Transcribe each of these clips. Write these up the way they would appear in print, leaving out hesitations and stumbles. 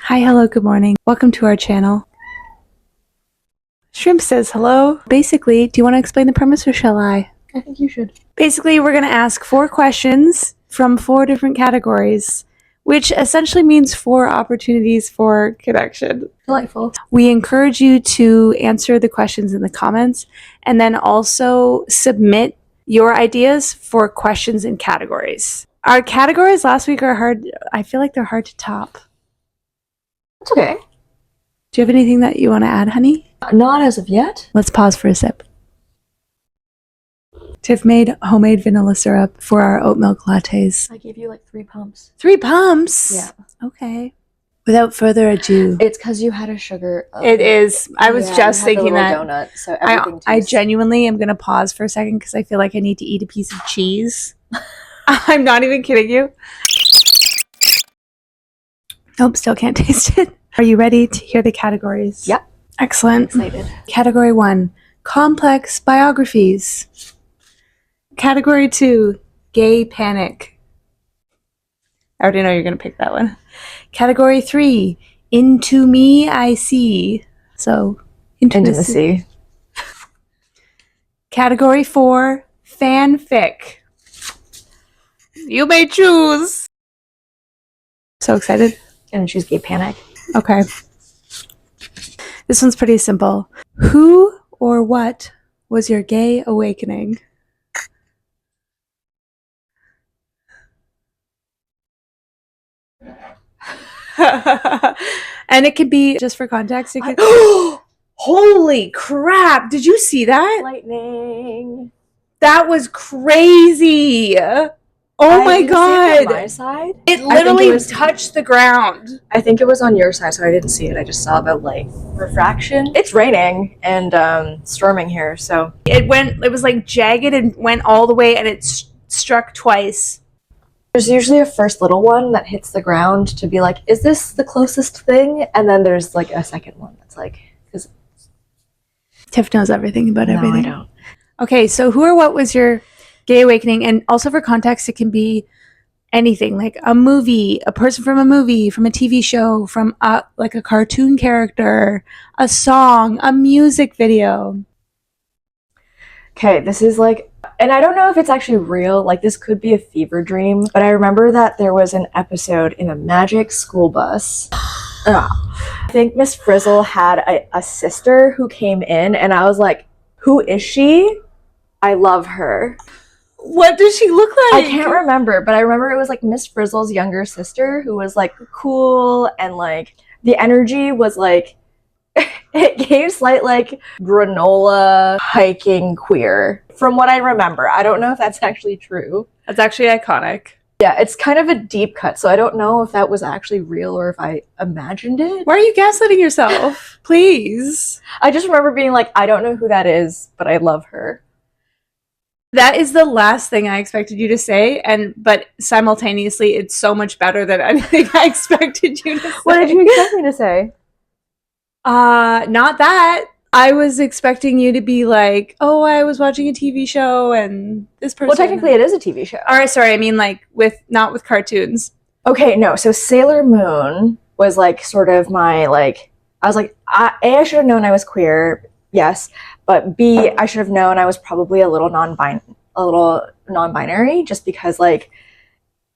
Hi, hello, good morning. Welcome to our channel. Shrimp says hello. Basically, do you want to explain the premise or shall I? I think you should. Basically, we're going to ask 4 questions from 4 different categories, which essentially means 4 opportunities for connection. Delightful. We encourage you to answer the questions in the comments and then also submit your ideas for questions and categories. Our categories last week are hard. I feel like they're hard to top. It's okay. Do you have anything that you want to add, honey? Not as of yet. Let's pause for a sip. Tiff made homemade vanilla syrup for our oat milk lattes. I gave you like 3 pumps. 3 pumps? Yeah. Okay. Without further ado. It's because you had a sugar. It is. I was just thinking that. Donut, so everything I genuinely am going to pause for a second because I feel like I need to eat a piece of cheese. I'm not even kidding you. Nope, still can't taste it. Are you ready to hear the categories? Yep. Excellent. Excited. Category 1, complex biographies. Category 2, gay panic. I already know you're going to pick that one. Category 3, into me I see. So, intimacy. Category 4, fanfic. You may choose. So excited. And choose gay panic. Okay. This one's pretty simple. Who or what was your gay awakening? And it could be, just for context, it could... Holy crap! Did you see that? Lightning. That was crazy! Oh my god! On my side? It literally touched the ground. I think it was on your side, so I didn't see it. I just saw about like refraction. It's raining and storming here, so it was like jagged and went all the way, and it struck twice. There's usually a first little one that hits the ground to be like, is this the closest thing? And then there's like a second one that's like, because Tiff knows everything about everything. No, I don't. Okay, so who or what was your gay awakening? And also for context, it can be anything, like a movie, a person from a movie, from a TV show, from like a cartoon character, a song, a music video. Okay, this is like, and I don't know if it's actually real, like this could be a fever dream, but I remember that there was an episode in a magic school bus. I think Miss Frizzle had a sister who came in, and I was like, who is she? I love her. What does she look like? I can't remember, but I remember it was like Miss Frizzle's younger sister who was like cool, and like the energy was like, it gave slight like granola hiking queer from what I remember. I don't know if that's actually true. That's actually iconic. Yeah, it's kind of a deep cut, so I don't know if that was actually real or if I imagined it. Why are you gaslighting yourself? Please. I just remember being like, I don't know who that is, but I love her. That is the last thing I expected you to say, but simultaneously, it's so much better than anything I expected you to say. What did you expect me to say? Not that. I was expecting you to be like, oh, I was watching a TV show and this person. Well, technically it is a TV show. All right, sorry. I mean, like, not with cartoons. Okay, no. So Sailor Moon was like sort of my like. I was like, I should have known I was queer, yes, but B, I should have known I was probably a little non-binary, just because like,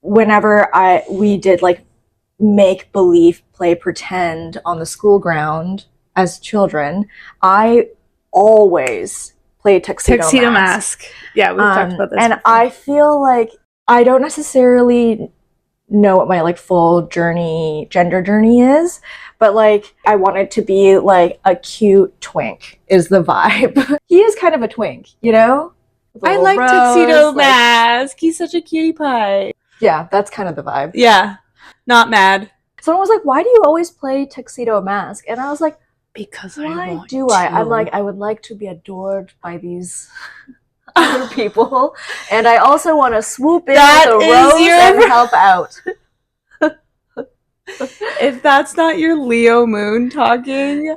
whenever we did like make believe, play pretend on the school ground as children, I always played tuxedo mask. Yeah, we've talked about this. And before. I feel like I don't necessarily know what my like full gender journey is, but like I wanted to be like a cute twink is the vibe. He is kind of a twink, you know? I like tuxedo mask. He's such a cutie pie. Yeah, that's kind of the vibe. Yeah, not mad. Someone was like, why do you always play tuxedo mask? And I was like, because why do I? I'm like, I would like to be adored by these other people, and I also want to swoop in with a rose and help out. If that's not your Leo moon talking,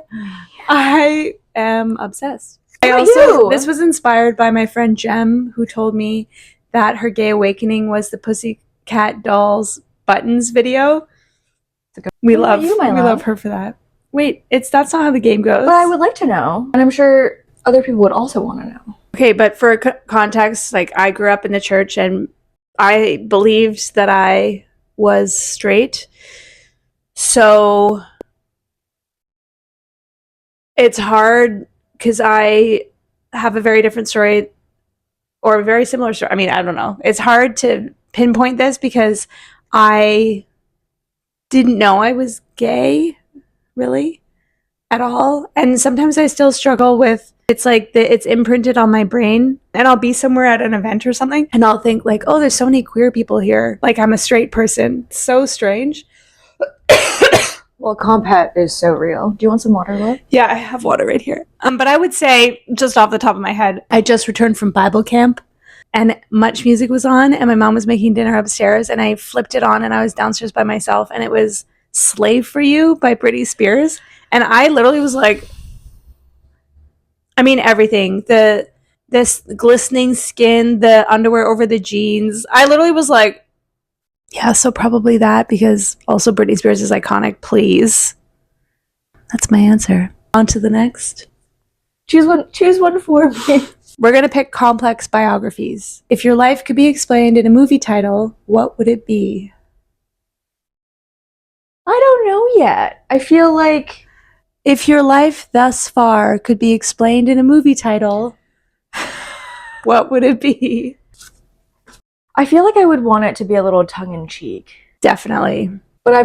I am obsessed. This was inspired by my friend Jem, who told me that her gay awakening was the Pussycat Dolls Buttons video. We What about you, my love? love her for that. Wait, that's not how the game goes. But I would like to know, and I'm sure other people would also want to know. Okay, but for context, like I grew up in the church and I believed that I was straight. So it's hard because I have a very different story or a very similar story. I mean, I don't know. It's hard to pinpoint this because I didn't know I was gay, really, at all. And sometimes I still struggle with, it's like it's imprinted on my brain, and I'll be somewhere at an event or something and I'll think like, oh, there's so many queer people here, like I'm a straight person. It's so strange. Well, compat is so real. Do you want some water, love? Yeah, I have water right here. But I would say, just off the top of my head, I just returned from Bible camp and much music was on and my mom was making dinner upstairs and I flipped it on and I was downstairs by myself and it was Slave for You by Britney Spears. And I literally was like, I mean, everything. This glistening skin, the underwear over the jeans. I literally was like, yeah, so probably that, because also Britney Spears is iconic, please. That's my answer. On to the next. Choose one for me. We're going to pick complex biographies. If your life could be explained in a movie title, what would it be? I don't know yet. I feel like if your life thus far could be explained in a movie title, what would it be? I feel like I would want it to be a little tongue-in-cheek. Definitely. But I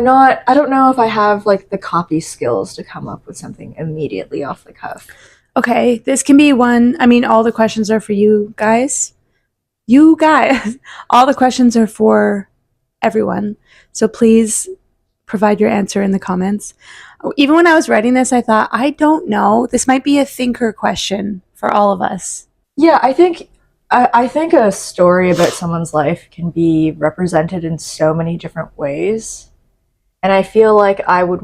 don't know if I have like the copy skills to come up with something immediately off the cuff. Okay, this can be one. I mean, all the questions are for you guys. You guys. All the questions are for everyone. So please provide your answer in the comments. Even when I was writing this, I thought, I don't know. This might be a thinker question for all of us. Yeah, I think a story about someone's life can be represented in so many different ways. And I feel like I would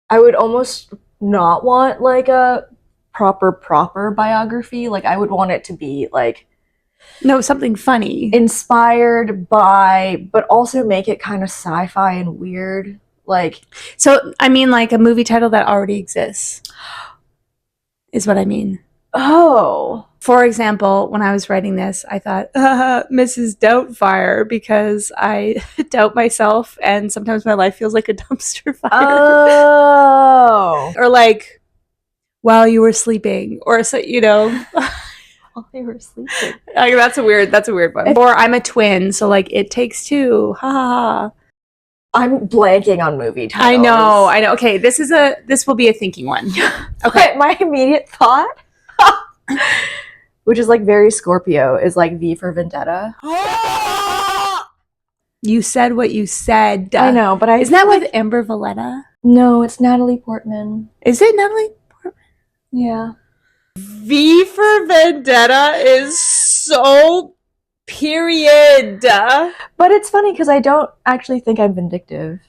almost not want like a proper biography. Like I would want it to be like, no, something funny. Inspired by, but also make it kind of sci-fi and weird. Like, so I mean like a movie title that already exists is what I mean. Oh. For example, when I was writing this, I thought, Mrs. Doubtfire, because I doubt myself and sometimes my life feels like a dumpster fire. Oh. Or like, while you were sleeping, or so, you know. While you were sleeping. Like, that's a weird one. Or I'm a twin, so like It Takes Two. Ha ha ha. I'm blanking on movie titles. I know. Okay, this will be a thinking one. Okay, my immediate thought, which is like very Scorpio, is like V for Vendetta. You said what you said. I know, but isn't that with Amber Valletta? No, it's Natalie Portman. Is it Natalie Portman? Yeah. V for Vendetta is so period. But it's funny because I don't actually think I'm vindictive.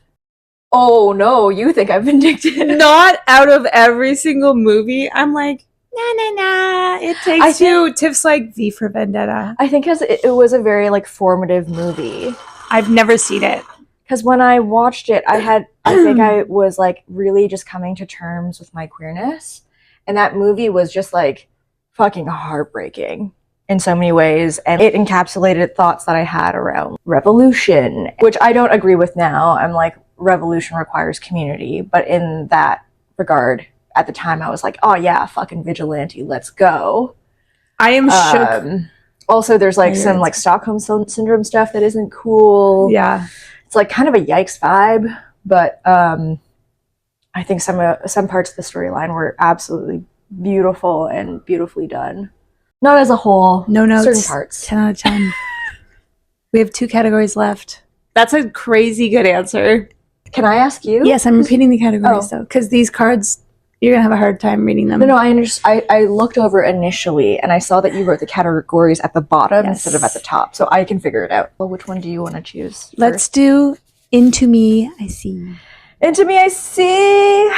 Oh no, you think I'm vindictive. Not out of every single movie. I'm like, nah. It Takes Two. Tiff's like V for Vendetta. I think because it was a very like formative movie. I've never seen it. Because when I watched it, I think I was like really just coming to terms with my queerness. And that movie was just like fucking heartbreaking in so many ways. And it encapsulated thoughts that I had around revolution, which I don't agree with now. I'm like, revolution requires community. But in that regard, at the time, I was like, oh yeah, fucking vigilante, let's go. I am shook. Also, there's like some like Stockholm Syndrome stuff that isn't cool. Yeah. It's like kind of a yikes vibe. But I think some parts of the storyline were absolutely beautiful and beautifully done. Not as a whole. No notes. Certain parts. 10 out of 10. We have 2 categories left. That's a crazy good answer. Can I ask you? Yes, I'm repeating the categories though, because these cards, you're gonna have a hard time reading them. No, I understand. I looked over initially and I saw that you wrote the categories at the bottom instead of at the top, so I can figure it out. Well, which one do you want to choose? Let's do Into Me, I See. Into Me, I See.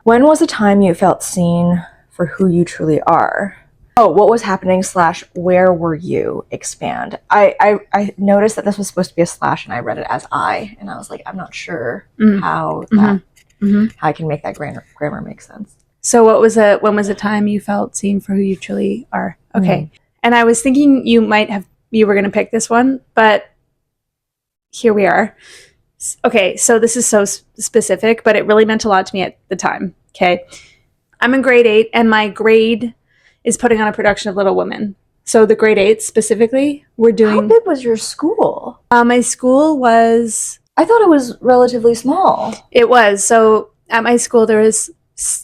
When was a time you felt seen for who you truly are? Oh, what was happening / where were you? Expand. I noticed that this was supposed to be a slash, and I read it as I, and I was like, I'm not sure how that how I can make that grammar make sense. So when was a time you felt seen for who you truly are? Okay. And I was thinking you were going to pick this one, but here we are. Okay, so this is so specific, but it really meant a lot to me at the time. Okay. I'm in grade 8, and my grade is putting on a production of Little Women. So the grade 8 specifically, we're doing... How big was your school? My school was... I thought it was relatively small. It was. So at my school, there was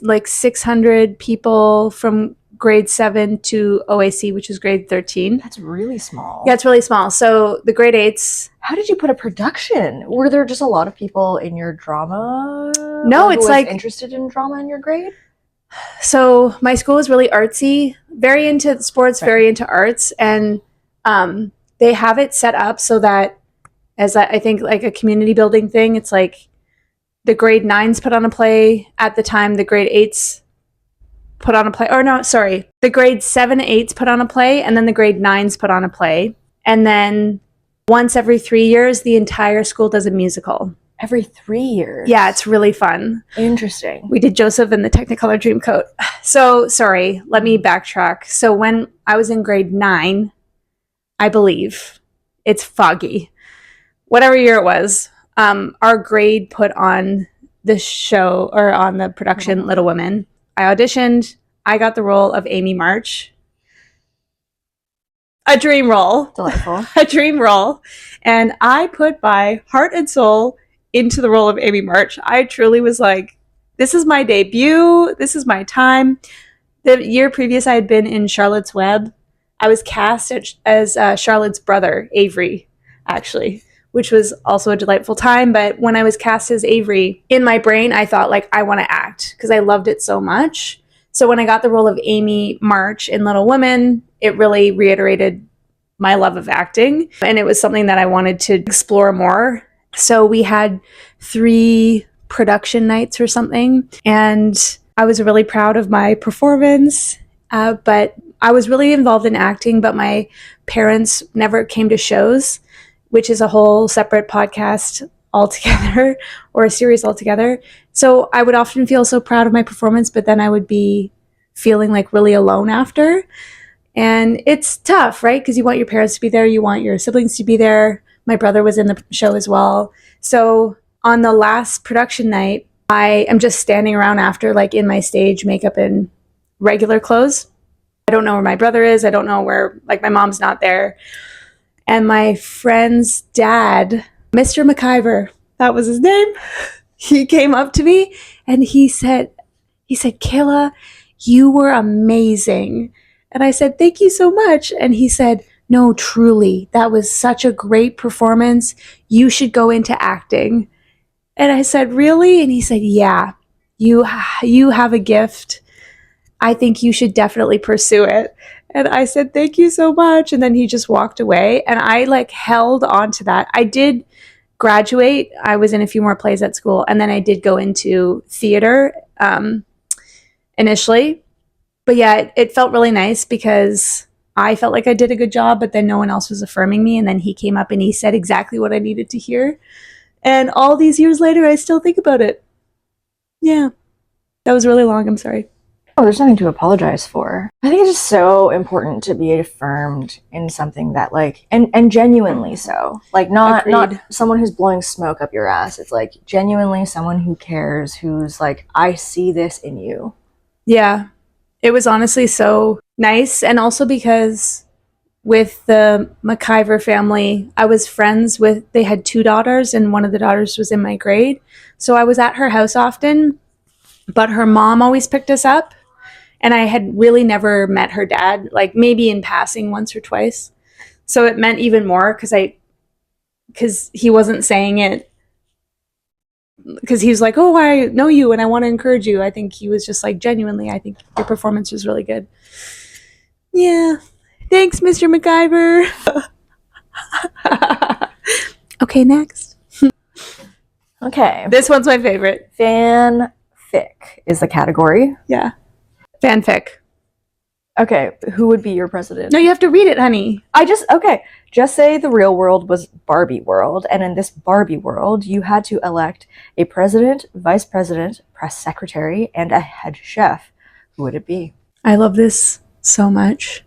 like 600 people from grade 7 to OAC, which is grade 13. That's really small. Yeah, it's really small. So the grade 8s... How did you put a production? Were there just a lot of people in your drama? No, it's like... interested in drama in your grade? So my school is really artsy, very into sports, very into arts, and they have it set up so that, as I think like a community building thing, it's like the grade 9s put on a play at the time, the grade 8s put on a play, or no, sorry, the grade 7 8s put on a play, and then the grade 9s put on a play, and then once every 3 years, the entire school does a musical. Every 3 years? Yeah, it's really fun. Interesting. We did Joseph and the Technicolor Dreamcoat. So, sorry, let me backtrack. So when I was in grade 9, I believe, it's foggy, whatever year it was, our grade put on the show, or on the production, Little Women. I auditioned. I got the role of Amy March. A dream role. Delightful. A dream role. And I put my heart and soul into the role of Amy March. I truly was like, this is my debut. This is my time. The year previous, I had been in Charlotte's Web. I was cast as Charlotte's brother, Avery, actually, which was also a delightful time. But when I was cast as Avery, in my brain, I thought, like, I want to act because I loved it so much. So when I got the role of Amy March in Little Women, it really reiterated my love of acting. And it was something that I wanted to explore more. So we had 3 production nights or something, and I was really proud of my performance, but I was really involved in acting, but my parents never came to shows, which is a whole separate podcast altogether, or a series altogether. So I would often feel so proud of my performance, but then I would be feeling like really alone after. And it's tough, right? Because you want your parents to be there, you want your siblings to be there. My brother was in the show as well. So on the last production night, I am just standing around after, like, in my stage makeup and regular clothes. I don't know where my brother is. I don't know where, like, my mom's not there. And my friend's dad, Mr. McIver, that was his name. He came up to me and he said, Kayla, you were amazing. And I said, thank you so much. And he said, no, truly, that was such a great performance. You should go into acting. And I said, really? And he said, yeah, you have a gift. I think you should definitely pursue it. And I said, thank you so much. And then he just walked away. And I, like, held on to that. I did graduate. I was in a few more plays at school. And then I did go into theater initially. But yeah, it felt really nice because I felt like I did a good job, but then no one else was affirming me. And then he came up and he said exactly what I needed to hear. And all these years later, I still think about it. Yeah. That was really long. I'm sorry. Oh, there's nothing to apologize for. I think it's just so important to be affirmed in something that, like, and genuinely so. Like, not someone who's blowing smoke up your ass. It's like genuinely someone who cares, who's like, I see this in you. Yeah. It was honestly so nice. And also because with the McIver family, I was friends with, they had 2 daughters, and one of the daughters was in my grade. So I was at her house often, but her mom always picked us up. And I had really never met her dad, like maybe in passing once or twice. So it meant even more because he wasn't saying it because he was like, oh, I know you and I want to encourage you. I think he was just like, genuinely, I think your performance was really good. Yeah. Thanks, Mr. McIver. Okay, next. Okay. This one's my favorite. Fanfic is the category. Yeah. Fanfic. Okay, who would be your president? No, you have to read it, honey. Just say the real world was Barbie world, and in this Barbie world, you had to elect a president, vice president, press secretary, and a head chef. Who would it be? I love this so much.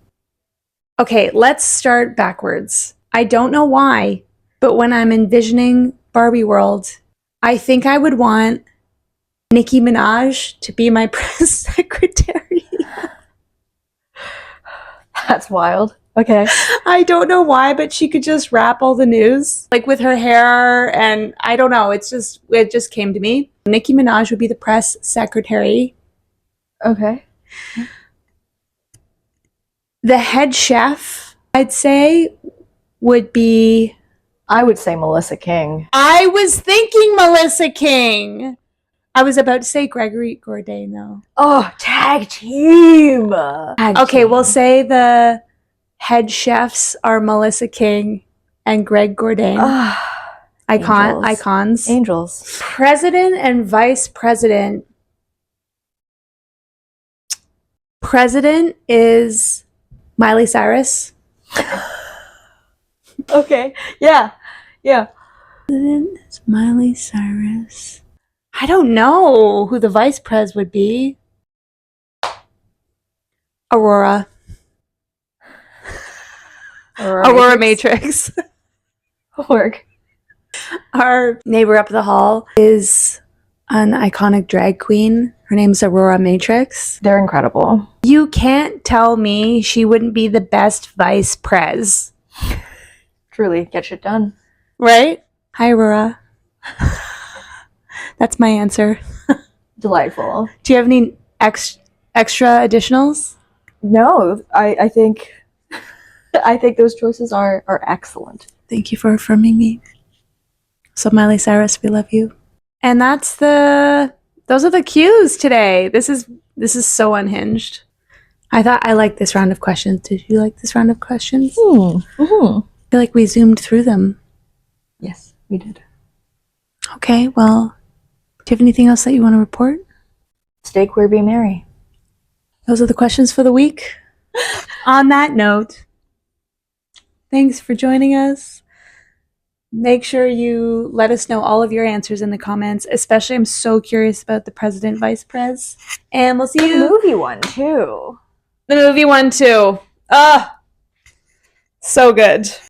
Okay, let's start backwards. I don't know why, but when I'm envisioning Barbie world, I think I would want Nicki Minaj to be my press secretary. That's wild. Okay. I don't know why, but she could just wrap all the news, like with her hair, and I don't know. It just came to me. Nicki Minaj would be the press secretary. Okay. The head chef, I'd say, would be... I would say Melissa King. I was thinking Melissa King. I was about to say Gregory Gourdet, though. Oh, tag team. Okay, we'll say the head chefs are Melissa King and Greg Gourdet. Icons. Angels. President and vice president. President is Miley Cyrus. Okay. Yeah. President is Miley Cyrus. I don't know who the vice pres would be. Aurora Matrix. Work. Our neighbor up the hall is an iconic drag queen. Her name's Aurora Matrix. They're incredible. You can't tell me she wouldn't be the best vice pres. Truly, get shit done. Right? Hi, Aurora. That's my answer. Delightful. Do you have any extra additionals? No, I think those choices are excellent. Thank you for affirming me. So Miley Cyrus, we love you. And those are the cues today. This is so unhinged. I liked this round of questions. Did you like this round of questions? Mm-hmm. I feel like we zoomed through them. Yes, we did. Okay, well, do you have anything else that you want to report? Stay queer, be merry. Those are the questions for the week. On that note, thanks for joining us. Make sure you let us know all of your answers in the comments. Especially, I'm so curious about the president, vice pres. And we'll see you. The movie one, too. The movie one, too. So good.